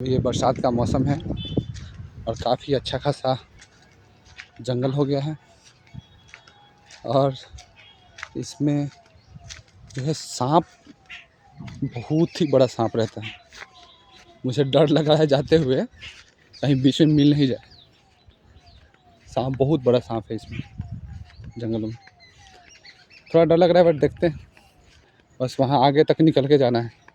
ये बरसात का मौसम है और काफ़ी अच्छा खासा जंगल हो गया है और इसमें जो है सांप, बहुत ही बड़ा सांप रहता है। मुझे डर लग रहा है जाते हुए कहीं बीच में मिल नहीं जाए। सांप, बहुत बड़ा सांप है इसमें जंगलों में। थोड़ा डर लग रहा है बट देखते हैं, बस वहाँ आगे तक निकल के जाना है।